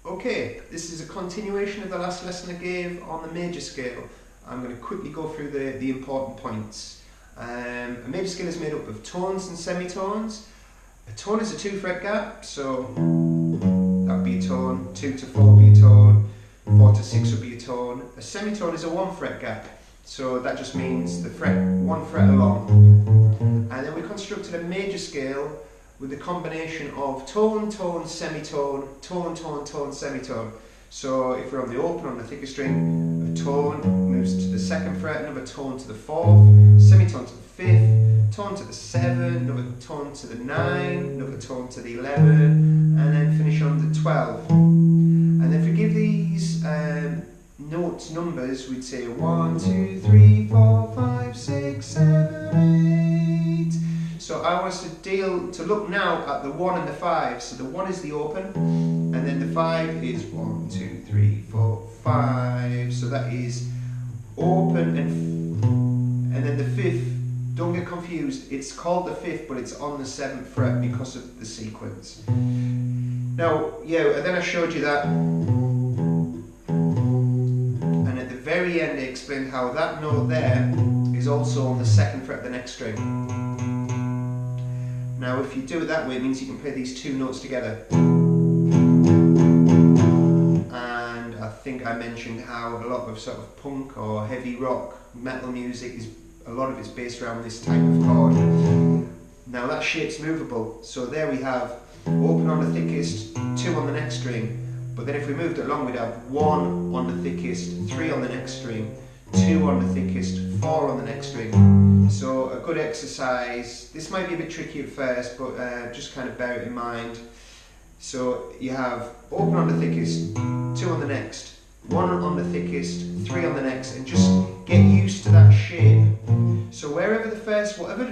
Okay, this is a continuation of the last lesson I gave on the major scale. I'm going to quickly go through the important points. A major scale is made up of tones and semitones. A tone is a 2 fret gap, so that would be a tone, 2 to 4 would be a tone, 4 to 6 would be a tone. A semitone is a 1 fret gap, so that just means the fret 1 fret along. And then we constructed a major scale with the combination of tone, tone, semitone, tone, tone, tone, semitone. So if we're on the open, on the thicker string, a tone moves to the 2nd fret, another tone to the 4th, semitone to the 5th, tone to the 7th, another tone to the 9, another tone to the 11, and then finish on the 12. And if we give these notes numbers, we'd say 1, 2, 3, 4, 5, 6, 7, 8. So I want us to look now at the 1 and the 5. So the 1 is the open, and then the 5 is 1, 2, 3, 4, 5. So that is open, and then the 5th, don't get confused, it's called the 5th, but it's on the 7th fret because of the sequence. Now, yeah, and then I showed you that, and at the very end I explained how that note there is also on the 2nd fret of the next string. Now if you do it that way, it means you can play these two notes together. And I think I mentioned how a lot of sort of punk or heavy rock, metal music, a lot of it's based around this type of chord. Now that shape's movable, so there we have open on the thickest, 2 on the next string, but then if we moved it along we'd have 1 on the thickest, 3 on the next string, 2 on the thickest, 4 on the next string. So a good exercise. This might be a bit tricky at first, but just kind of bear it in mind. So you have open on the thickest, 2 on the next, 1 on the thickest, 3 on the next, and just get used to that shape. So whatever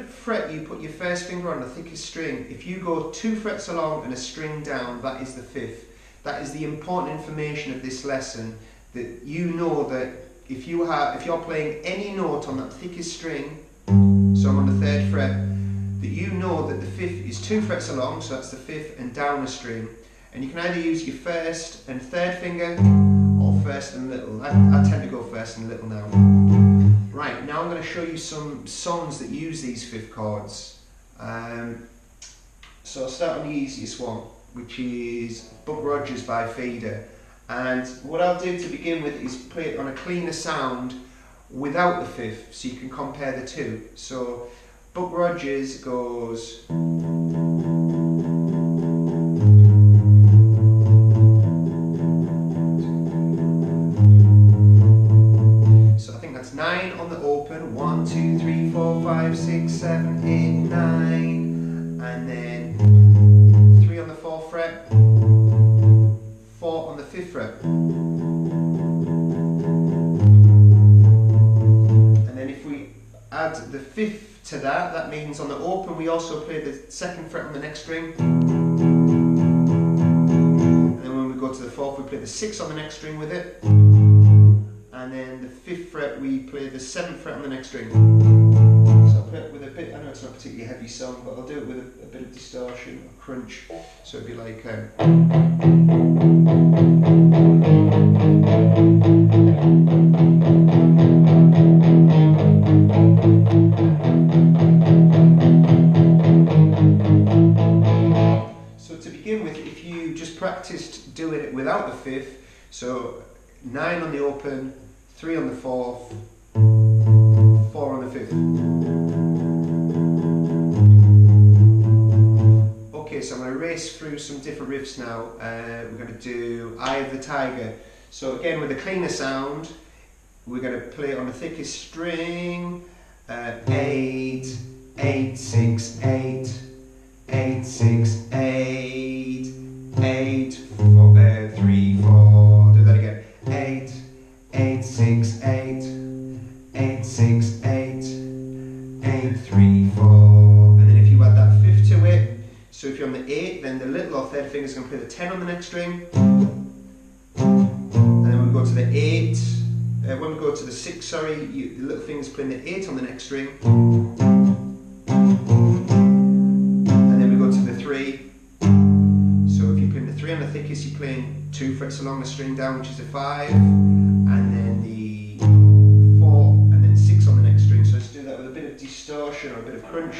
fret you put your first finger on the thickest string, if you go 2 frets along and a string down, that is the 5th. That is the important information of this lesson, that you know that if you're playing any note on that thickest string, so I'm on the 3rd fret, that you know that the 5th is 2 frets along, so that's the 5th, and down a string. And you can either use your 1st and 3rd finger, or 1st and little. I tend to go 1st and little now. Right, now I'm going to show you some songs that use these 5th chords. So I'll start on the easiest one, which is Buck Rogers by Feeder. And what I'll do to begin with is play it on a cleaner sound without the 5th, so you can compare the two. So Buck Rogers goes, so I think that's 9 on the open, 1, 2, 3, 4, 5, 6, 7, 8, 9, and then 3 on the 4th fret, 4 on the 5th fret. And then if we add the 5th to that, that means on the open we also play the 2nd fret on the next string. And then when we go to the 4th we play the 6th on the next string with it. And then the 5th fret we play the 7th fret on the next string. So I'll play it with a bit, I know it's not a particularly heavy song, but I'll do it with a bit of distortion or crunch. So it'd be like so to begin with, if you just practiced doing it without the 5th, so 9 on the open, 3 on the 4th, 4 on the 5th. Okay, so I'm going to race through some different riffs now. We're going to do Eye of the Tiger. So again, with a cleaner sound, we're going to play it on the thickest string. 8, 8, 6, 8, 8, 6, 8, 8, 4, 3, 4. Do that again. 8, 8, 6, 8, 8, 6, 8, 8, 3, 4. And then if you add that 5th to it, so if you're on the 8, then the little or 3rd finger is going to play the 10 on the next string. And then when we go to the 8, when we go to the 6, sorry, the little finger's playing the 8 on the next string. And then we go to the 3. So if you play the 3 on the thickest, you're playing 2 frets along the string down, which is a 5, and then the 4, and then 6 on the next string. So let's do that with a bit of distortion or a bit of crunch.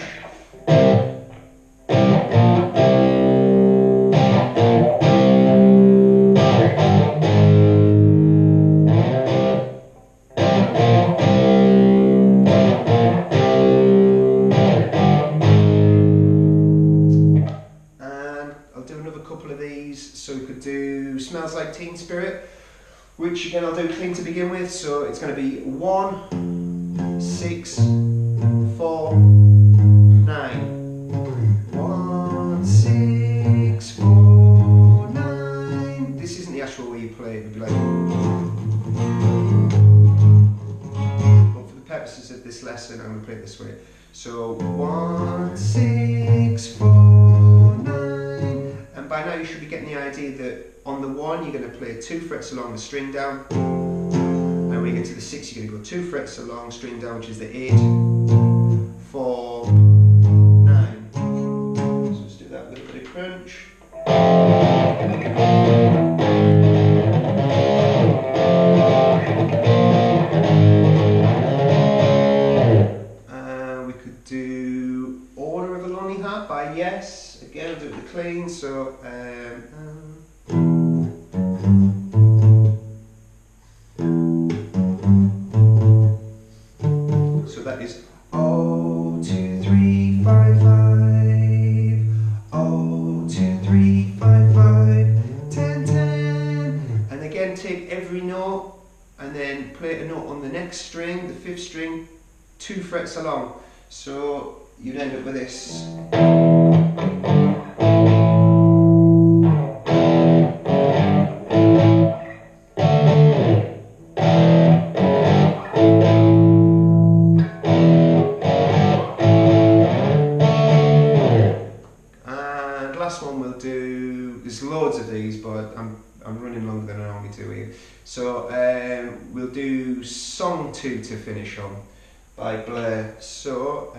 So we could do Smells Like Teen Spirit, which again I'll do clean to begin with. So it's going to be 1, 6, 4, 9. 1, 6, 4, 9. This isn't the actual way you play it, it would be like. But for the purposes of this lesson, I'm going to play it this way. So 1, 6, 4, 9. And by now you should be getting the idea that on the 1 you're going to play 2 frets along the string down, and when you get to the 6 you're going to go 2 frets along string down, which is the 8, 4, 9. So let's do that with a bit of crunch. And we could do Order of the Lonely Heart by Yes. Again, I'll do it with the clean, so so that is 0, 2, 3, 5, 5, 0, 2, 3, 5, 5, 10, 10, and again take every note and then play a note on the next string, the 5th string, 2 frets along, so you'd end up with this. Last one we'll do, there's loads of these, but I'm running longer than I normally do here. So we'll do Song 2 to finish on by Blair. So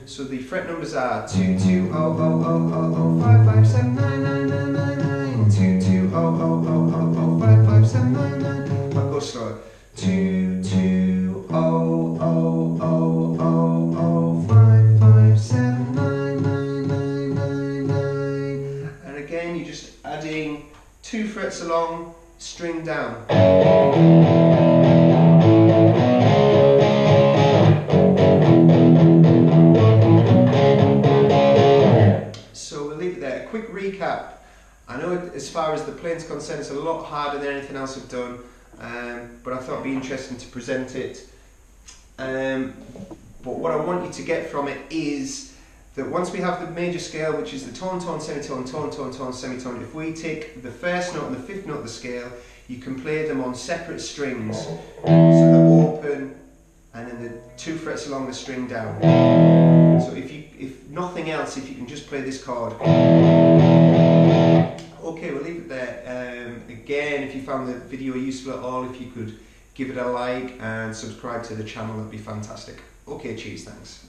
so the fret numbers are 2 2 0 0 0 0 0 5 5 7 9 9 9 9 9 2 2 0 0 0 0 0 5 5 7 9 9. I'll go slower. 2 2 0 0 0 0 5 5 7 9 9 9 9 9. And again you're just adding 2 frets along, string down. So we'll leave it there. A quick recap. I know as far as the playing's concerned it's a lot harder than anything else I've done, but I thought it'd be interesting to present it. But what I want you to get from it is that once we have the major scale, which is the tone, tone, semitone, tone, tone, tone, semitone, if we take the first note and the 5th note of the scale, you can play them on separate strings. So they're open, and then the 2 frets along the string down. So if nothing else, if you can just play this chord. Okay, we'll leave it there. Again, if you found the video useful at all, if you could give it a like and subscribe to the channel, that'd be fantastic. Okay, cheers, thanks.